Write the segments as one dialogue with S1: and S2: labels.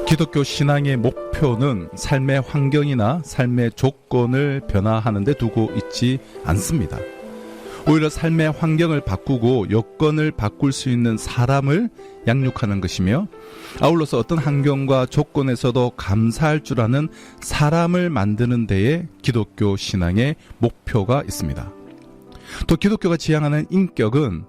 S1: 기독교 신앙의 목표는 삶의 환경이나 삶의 조건을 변화하는 데 두고 있지 않습니다. 오히려 삶의 환경을 바꾸고 여건을 바꿀 수 있는 사람을 양육하는 것이며, 아울러서 어떤 환경과 조건에서도 감사할 줄 아는 사람을 만드는 데에 기독교 신앙의 목표가 있습니다. 또 기독교가 지향하는 인격은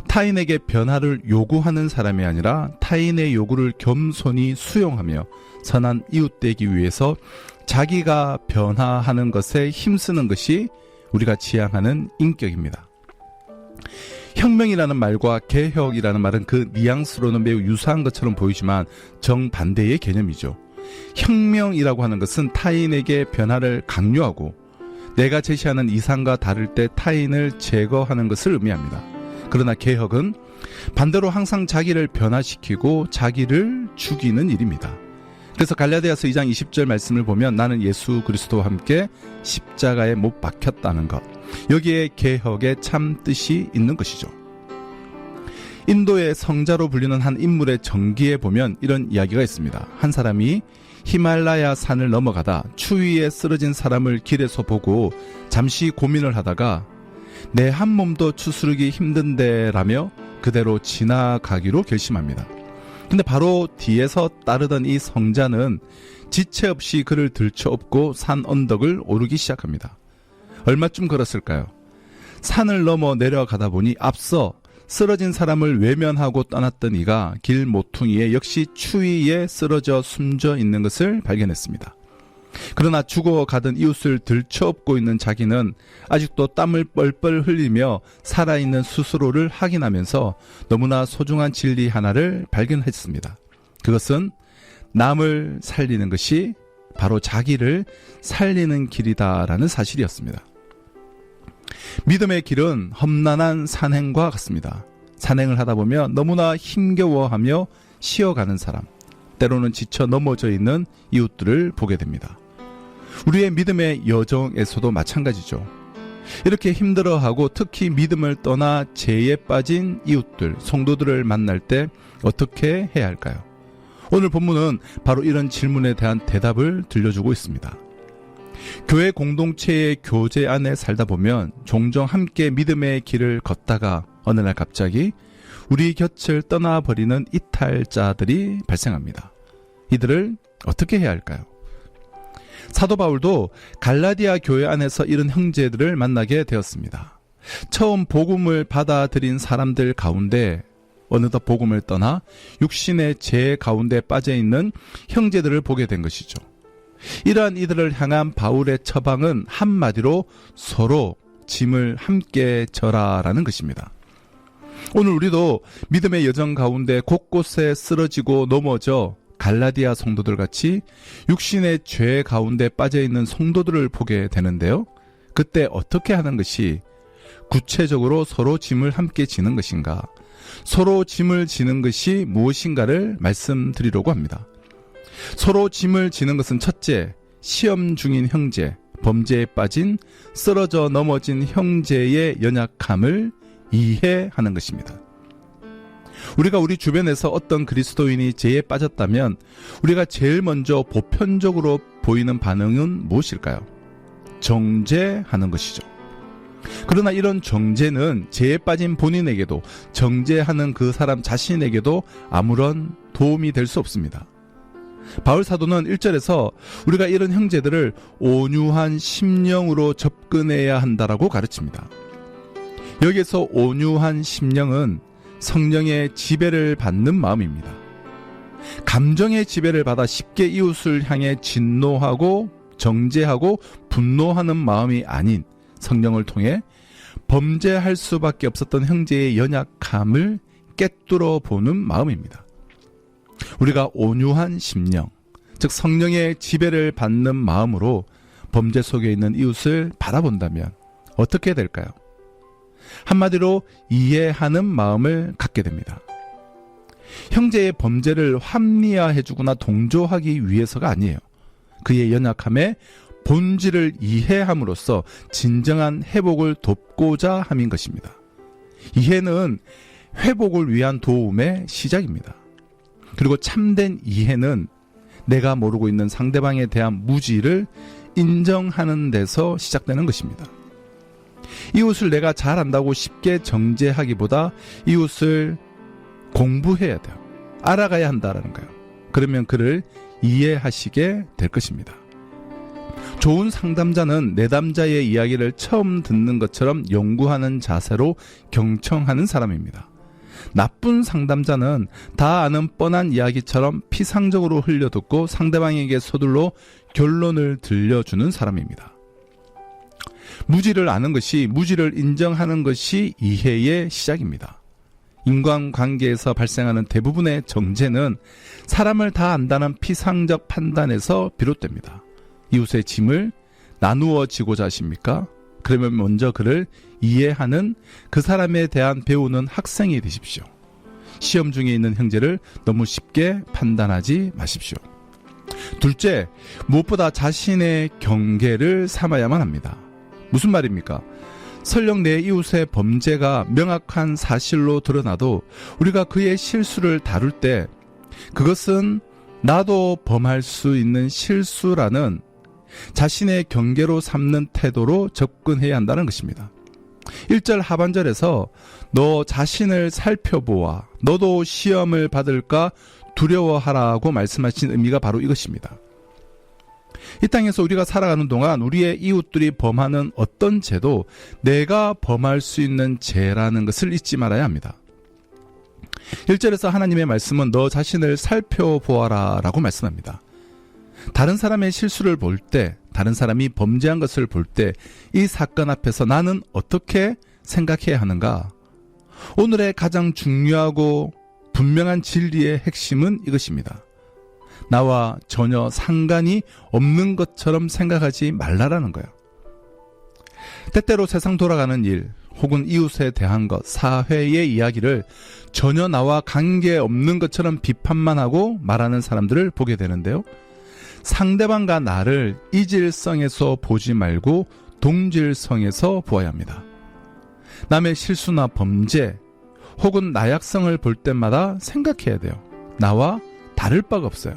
S1: 타인에게 변화를 요구하는 사람이 아니라 타인의 요구를 겸손히 수용하며 선한 이웃되기 위해서 자기가 변화하는 것에 힘쓰는 것이 우리가 지향하는 인격입니다. 혁명이라는 말과 개혁이라는 말은 그 뉘앙스로는 매우 유사한 것처럼 보이지만 정반대의 개념이죠. 혁명이라고 하는 것은 타인에게 변화를 강요하고 내가 제시하는 이상과 다를 때 타인을 제거하는 것을 의미합니다. 그러나 개혁은 반대로 항상 자기를 변화시키고 자기를 죽이는 일입니다. 그래서 갈라디아서 2장 20절 말씀을 보면 나는 예수 그리스도와 함께 십자가에 못 박혔다는 것, 여기에 개혁의 참 뜻이 있는 것이죠. 인도의 성자로 불리는 한 인물의 전기에 보면 이런 이야기가 있습니다. 한 사람이 히말라야 산을 넘어가다 추위에 쓰러진 사람을 길에서 보고 잠시 고민을 하다가 내 한 몸도 추스르기 힘든데 라며 그대로 지나가기로 결심합니다. 근데 바로 뒤에서 따르던 이 성자는 지체 없이 그를 들쳐업고 산 언덕을 오르기 시작합니다. 얼마쯤 걸었을까요? 산을 넘어 내려가다 보니 앞서 쓰러진 사람을 외면하고 떠났던 이가 길 모퉁이에 역시 추위에 쓰러져 숨져 있는 것을 발견했습니다. 그러나 죽어가던 이웃을 들쳐업고 있는 자기는 아직도 땀을 뻘뻘 흘리며 살아있는 스스로를 확인하면서 너무나 소중한 진리 하나를 발견했습니다. 그것은 남을 살리는 것이 바로 자기를 살리는 길이다라는 사실이었습니다. 믿음의 길은 험난한 산행과 같습니다. 산행을 하다 보면 너무나 힘겨워하며 쉬어가는 사람, 때로는 지쳐 넘어져 있는 이웃들을 보게 됩니다. 우리의 믿음의 여정에서도 마찬가지죠. 이렇게 힘들어하고 특히 믿음을 떠나 죄에 빠진 이웃들, 성도들을 만날 때 어떻게 해야 할까요? 오늘 본문은 바로 이런 질문에 대한 대답을 들려주고 있습니다. 교회 공동체의 교제 안에 살다 보면 종종 함께 믿음의 길을 걷다가 어느 날 갑자기 우리 곁을 떠나버리는 이탈자들이 발생합니다. 이들을 어떻게 해야 할까요? 사도 바울도 갈라디아 교회 안에서 이런 형제들을 만나게 되었습니다. 처음 복음을 받아들인 사람들 가운데 어느덧 복음을 떠나 육신의 죄 가운데 빠져있는 형제들을 보게 된 것이죠. 이러한 이들을 향한 바울의 처방은 한마디로 서로 짐을 함께 져라라는 것입니다. 오늘 우리도 믿음의 여정 가운데 곳곳에 쓰러지고 넘어져 갈라디아 성도들 같이 육신의 죄 가운데 빠져있는 성도들을 보게 되는데요. 그때 어떻게 하는 것이 구체적으로 서로 짐을 함께 지는 것인가, 서로 짐을 지는 것이 무엇인가를 말씀드리려고 합니다. 서로 짐을 지는 것은 첫째, 시험 중인 형제, 범죄에 빠진 쓰러져 넘어진 형제의 연약함을 이해하는 것입니다. 우리가 우리 주변에서 어떤 그리스도인이 죄에 빠졌다면 우리가 제일 먼저 보편적으로 보이는 반응은 무엇일까요? 정죄하는 것이죠. 그러나 이런 정죄는 죄에 빠진 본인에게도, 정죄하는 그 사람 자신에게도 아무런 도움이 될 수 없습니다. 바울 사도는 1절에서 우리가 이런 형제들을 온유한 심령으로 접근해야 한다라고 가르칩니다. 여기에서 온유한 심령은 성령의 지배를 받는 마음입니다. 감정의 지배를 받아 쉽게 이웃을 향해 진노하고 정죄하고 분노하는 마음이 아닌 성령을 통해 범죄할 수밖에 없었던 형제의 연약함을 꿰뚫어 보는 마음입니다. 우리가 온유한 심령, 즉 성령의 지배를 받는 마음으로 범죄 속에 있는 이웃을 바라본다면 어떻게 될까요? 한마디로 이해하는 마음을 갖게 됩니다. 형제의 범죄를 합리화해주거나 동조하기 위해서가 아니에요. 그의 연약함에 본질을 이해함으로써 진정한 회복을 돕고자 함인 것입니다. 이해는 회복을 위한 도움의 시작입니다. 그리고 참된 이해는 내가 모르고 있는 상대방에 대한 무지를 인정하는 데서 시작되는 것입니다. 이웃을 내가 잘 안다고 쉽게 정죄하기보다 이웃을 공부해야 돼요. 알아가야 한다라는 거예요. 그러면 그를 이해하시게 될 것입니다. 좋은 상담자는 내담자의 이야기를 처음 듣는 것처럼 연구하는 자세로 경청하는 사람입니다. 나쁜 상담자는 다 아는 뻔한 이야기처럼 피상적으로 흘려듣고 상대방에게 서둘러 결론을 들려주는 사람입니다. 무지를 아는 것이, 무지를 인정하는 것이 이해의 시작입니다. 인간관계에서 발생하는 대부분의 정죄는 사람을 다 안다는 피상적 판단에서 비롯됩니다. 이웃의 짐을 나누어 지고자 하십니까? 그러면 먼저 그를 이해하는, 그 사람에 대한 배우는 학생이 되십시오. 시험 중에 있는 형제를 너무 쉽게 판단하지 마십시오. 둘째, 무엇보다 자신의 경계를 삼아야만 합니다. 무슨 말입니까? 설령 내 이웃의 범죄가 명확한 사실로 드러나도 우리가 그의 실수를 다룰 때 그것은 나도 범할 수 있는 실수라는 자신의 경계로 삼는 태도로 접근해야 한다는 것입니다. 1절 하반절에서 너 자신을 살펴보아 너도 시험을 받을까 두려워하라고 말씀하신 의미가 바로 이것입니다. 이 땅에서 우리가 살아가는 동안 우리의 이웃들이 범하는 어떤 죄도 내가 범할 수 있는 죄라는 것을 잊지 말아야 합니다. 1절에서 하나님의 말씀은 너 자신을 살펴보아라 라고 말씀합니다. 다른 사람의 실수를 볼 때, 다른 사람이 범죄한 것을 볼 때 이 사건 앞에서 나는 어떻게 생각해야 하는가? 오늘의 가장 중요하고 분명한 진리의 핵심은 이것입니다. 나와 전혀 상관이 없는 것처럼 생각하지 말라라는 거예요. 때때로 세상 돌아가는 일 혹은 이웃에 대한 것, 사회의 이야기를 전혀 나와 관계없는 것처럼 비판만 하고 말하는 사람들을 보게 되는데요. 상대방과 나를 이질성에서 보지 말고 동질성에서 보아야 합니다. 남의 실수나 범죄 혹은 나약성을 볼 때마다 생각해야 돼요. 나와 다를 바가 없어요.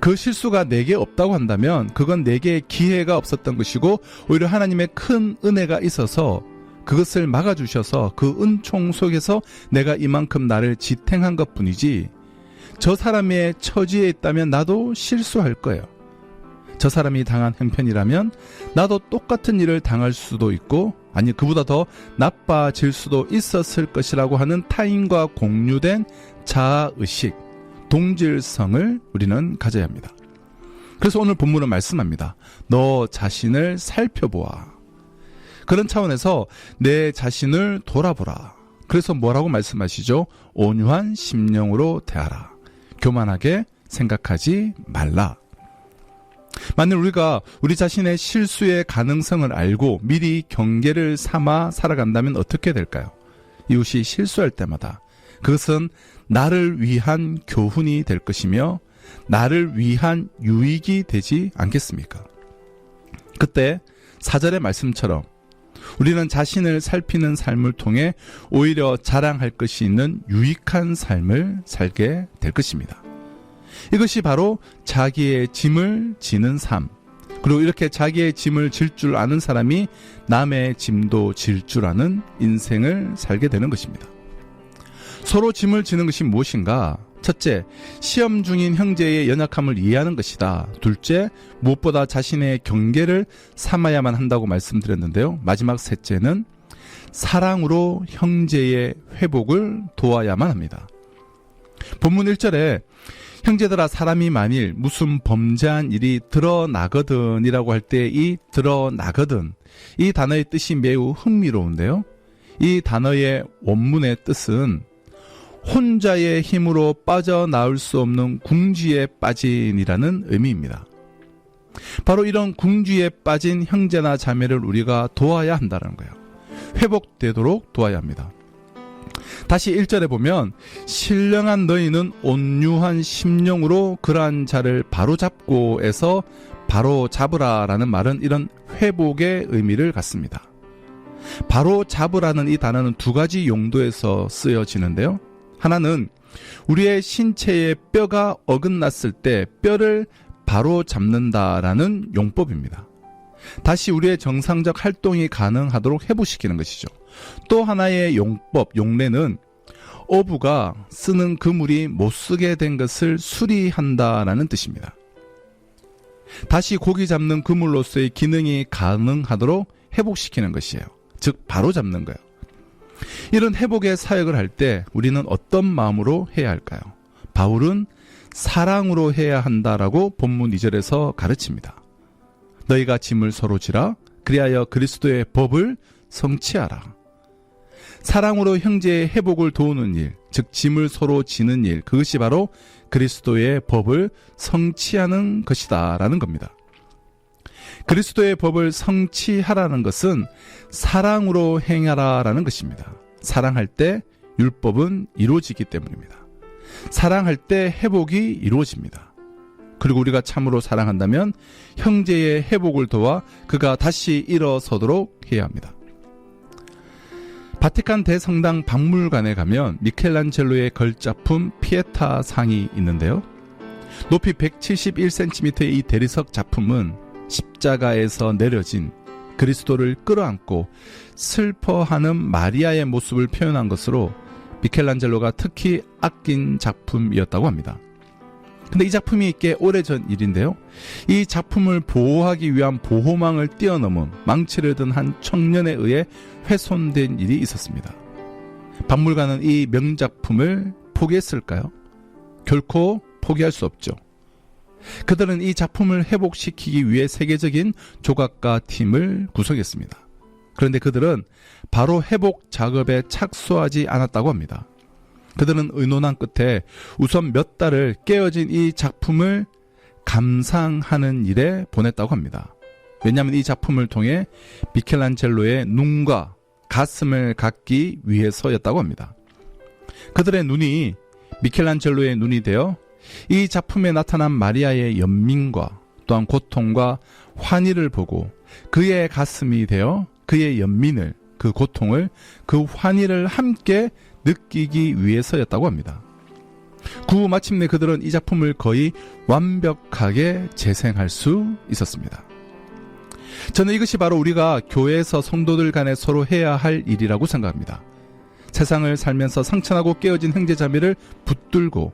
S1: 그 실수가 내게 없다고 한다면 그건 내게 기회가 없었던 것이고 오히려 하나님의 큰 은혜가 있어서 그것을 막아주셔서 그 은총 속에서 내가 이만큼 나를 지탱한 것뿐이지, 저 사람의 처지에 있다면 나도 실수할 거예요. 저 사람이 당한 형편이라면 나도 똑같은 일을 당할 수도 있고, 아니 그보다 더 나빠질 수도 있었을 것이라고 하는 타인과 공유된 자아의식, 동질성을 우리는 가져야 합니다. 그래서 오늘 본문은 말씀합니다. 너 자신을 살펴보아. 그런 차원에서 내 자신을 돌아보라. 그래서 뭐라고 말씀하시죠? 온유한 심령으로 대하라. 교만하게 생각하지 말라. 만일 우리가 우리 자신의 실수의 가능성을 알고 미리 경계를 삼아 살아간다면 어떻게 될까요? 이웃이 실수할 때마다 그것은 나를 위한 교훈이 될 것이며 나를 위한 유익이 되지 않겠습니까? 그때 4절의 말씀처럼 우리는 자신을 살피는 삶을 통해 오히려 자랑할 것이 있는 유익한 삶을 살게 될 것입니다. 이것이 바로 자기의 짐을 지는 삶, 그리고 이렇게 자기의 짐을 질 줄 아는 사람이 남의 짐도 질 줄 아는 인생을 살게 되는 것입니다. 서로 짐을 지는 것이 무엇인가? 첫째, 시험 중인 형제의 연약함을 이해하는 것이다. 둘째, 무엇보다 자신의 경계를 삼아야만 한다고 말씀드렸는데요. 마지막 셋째는 사랑으로 형제의 회복을 도와야만 합니다. 본문 1절에 형제들아 사람이 만일 무슨 범죄한 일이 드러나거든 이라고 할 때 이 드러나거든, 이 단어의 뜻이 매우 흥미로운데요. 이 단어의 원문의 뜻은 혼자의 힘으로 빠져나올 수 없는 궁지에 빠진이라는 의미입니다. 바로 이런 궁지에 빠진 형제나 자매를 우리가 도와야 한다는 거예요. 회복되도록 도와야 합니다. 다시 1절에 보면 신령한 너희는 온유한 심령으로 그러한 자를 바로잡고에서 바로 잡으라라는 말은 이런 회복의 의미를 갖습니다. 바로 잡으라는 이 단어는 두 가지 용도에서 쓰여지는데요. 하나는 우리의 신체의 뼈가 어긋났을 때 뼈를 바로 잡는다라는 용법입니다. 다시 우리의 정상적 활동이 가능하도록 회복시키는 것이죠. 또 하나의 용법, 용례는 어부가 쓰는 그물이 못 쓰게 된 것을 수리한다라는 뜻입니다. 다시 고기 잡는 그물로서의 기능이 가능하도록 회복시키는 것이에요. 즉 바로 잡는 거예요. 이런 회복의 사역을 할 때 우리는 어떤 마음으로 해야 할까요? 바울은 사랑으로 해야 한다라고 본문 2절에서 가르칩니다. 너희가 짐을 서로 지라 그리하여 그리스도의 법을 성취하라. 사랑으로 형제의 회복을 도우는 일, 즉 짐을 서로 지는 일, 그것이 바로 그리스도의 법을 성취하는 것이다 라는 겁니다. 그리스도의 법을 성취하라는 것은 사랑으로 행하라라는 것입니다. 사랑할 때 율법은 이루어지기 때문입니다. 사랑할 때 회복이 이루어집니다. 그리고 우리가 참으로 사랑한다면 형제의 회복을 도와 그가 다시 일어서도록 해야 합니다. 바티칸 대성당 박물관에 가면 미켈란젤로의 걸작품 피에타 상이 있는데요. 높이 171cm의 이 대리석 작품은 십자가에서 내려진 그리스도를 끌어안고 슬퍼하는 마리아의 모습을 표현한 것으로 미켈란젤로가 특히 아낀 작품이었다고 합니다. 근데 이 작품이 꽤 오래전 일인데요. 이 작품을 보호하기 위한 보호망을 뛰어넘은 망치를 든 한 청년에 의해 훼손된 일이 있었습니다. 박물관은 이 명작품을 포기했을까요? 결코 포기할 수 없죠. 그들은 이 작품을 회복시키기 위해 세계적인 조각가 팀을 구성했습니다. 그런데 그들은 바로 회복 작업에 착수하지 않았다고 합니다. 그들은 의논한 끝에 우선 몇 달을 깨어진 이 작품을 감상하는 일에 보냈다고 합니다. 왜냐하면 이 작품을 통해 미켈란젤로의 눈과 가슴을 갖기 위해서였다고 합니다. 그들의 눈이 미켈란젤로의 눈이 되어 이 작품에 나타난 마리아의 연민과 또한 고통과 환희를 보고 그의 가슴이 되어 그의 연민을, 그 고통을, 그 환희를 함께 느끼기 위해서였다고 합니다. 그 후 마침내 그들은 이 작품을 거의 완벽하게 재생할 수 있었습니다. 저는 이것이 바로 우리가 교회에서 성도들 간에 서로 해야 할 일이라고 생각합니다. 세상을 살면서 상처나고 깨어진 형제자매를 붙들고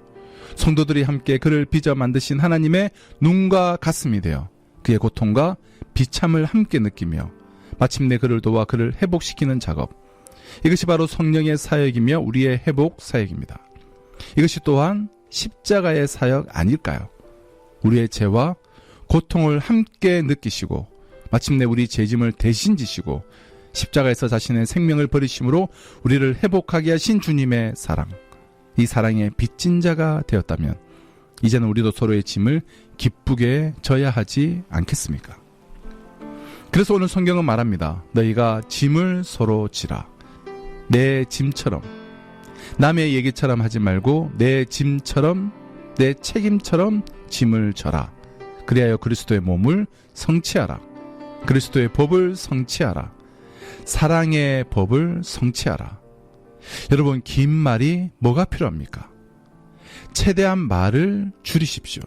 S1: 성도들이 함께 그를 빚어 만드신 하나님의 눈과 가슴이 되어 그의 고통과 비참을 함께 느끼며 마침내 그를 도와 그를 회복시키는 작업, 이것이 바로 성령의 사역이며 우리의 회복 사역입니다. 이것이 또한 십자가의 사역 아닐까요? 우리의 죄와 고통을 함께 느끼시고 마침내 우리 죄짐을 대신 지시고 십자가에서 자신의 생명을 버리심으로 우리를 회복하게 하신 주님의 사랑, 이 사랑의 빚진 자가 되었다면 이제는 우리도 서로의 짐을 기쁘게 져야 하지 않겠습니까? 그래서 오늘 성경은 말합니다. 너희가 짐을 서로 지라. 내 짐처럼, 남의 얘기처럼 하지 말고 내 짐처럼, 내 책임처럼 짐을 져라. 그리하여 그리스도의 몸을 성취하라. 그리스도의 법을 성취하라. 사랑의 법을 성취하라. 여러분, 긴 말이 뭐가 필요합니까? 최대한 말을 줄이십시오.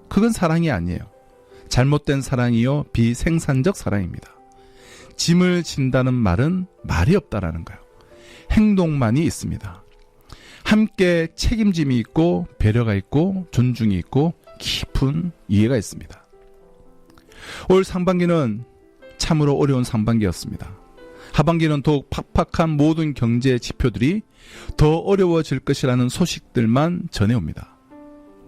S1: 그건 사랑이 아니에요. 잘못된 사랑이요 비생산적 사랑입니다. 짐을 진다는 말은 말이 없다라는 거예요. 행동만이 있습니다. 함께 책임짐이 있고 배려가 있고 존중이 있고 깊은 이해가 있습니다. 올 상반기는 참으로 어려운 상반기였습니다. 하반기는 더욱 팍팍한 모든 경제 지표들이 더 어려워질 것이라는 소식들만 전해옵니다.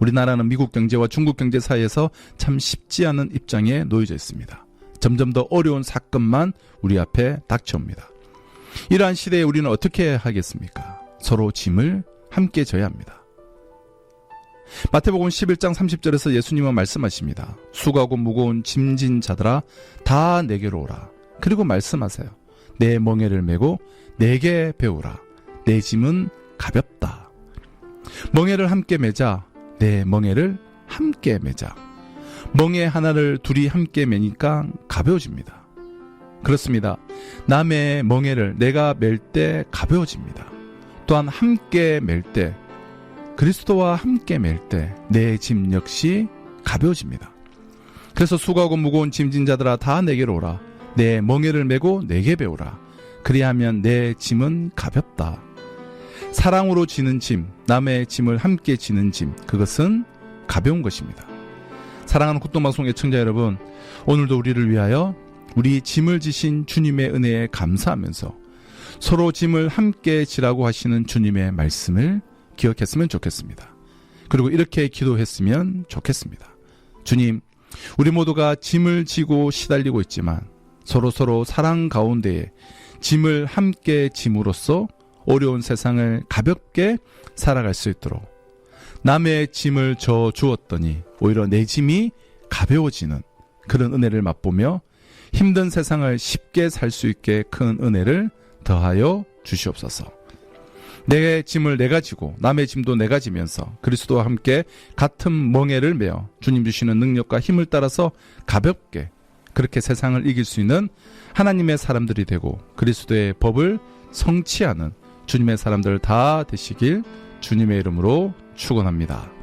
S1: 우리나라는 미국 경제와 중국 경제 사이에서 참 쉽지 않은 입장에 놓여져 있습니다. 점점 더 어려운 사건만 우리 앞에 닥쳐옵니다. 이러한 시대에 우리는 어떻게 하겠습니까? 서로 짐을 함께 져야 합니다. 마태복음 11장 30절에서 예수님은 말씀하십니다. 수고하고 무거운 짐진 자들아 다 내게로 오라. 그리고 말씀하세요. 내 멍에를 메고 내게 배우라. 내 짐은 가볍다. 멍에를 함께 매자. 내 멍에를 함께 매자. 멍에 하나를 둘이 함께 매니까 가벼워집니다. 그렇습니다. 남의 멍에를 내가 맬 때 가벼워집니다. 또한 함께 맬 때, 그리스도와 함께 맬 때 내 짐 역시 가벼워집니다. 그래서 수고하고 무거운 짐진 자들아 다 내게로 오라. 내 멍에를 메고 내게 배우라. 그리하면 내 짐은 가볍다. 사랑으로 지는 짐, 남의 짐을 함께 지는 짐, 그것은 가벼운 것입니다. 사랑하는 굿동방송 애청자 여러분, 오늘도 우리를 위하여 우리 짐을 지신 주님의 은혜에 감사하면서 서로 짐을 함께 지라고 하시는 주님의 말씀을 기억했으면 좋겠습니다. 그리고 이렇게 기도했으면 좋겠습니다. 주님, 우리 모두가 짐을 지고 시달리고 있지만 서로 사랑 가운데에 짐을 함께 짐으로써 어려운 세상을 가볍게 살아갈 수 있도록 남의 짐을 져 주었더니 오히려 내 짐이 가벼워지는 그런 은혜를 맛보며 힘든 세상을 쉽게 살 수 있게 큰 은혜를 더하여 주시옵소서. 내 짐을 내가 지고 남의 짐도 내가 지면서 그리스도와 함께 같은 멍에를 메어 주님 주시는 능력과 힘을 따라서 가볍게 그렇게 세상을 이길 수 있는 하나님의 사람들이 되고 그리스도의 법을 성취하는 주님의 사람들 다 되시길 주님의 이름으로 축원합니다.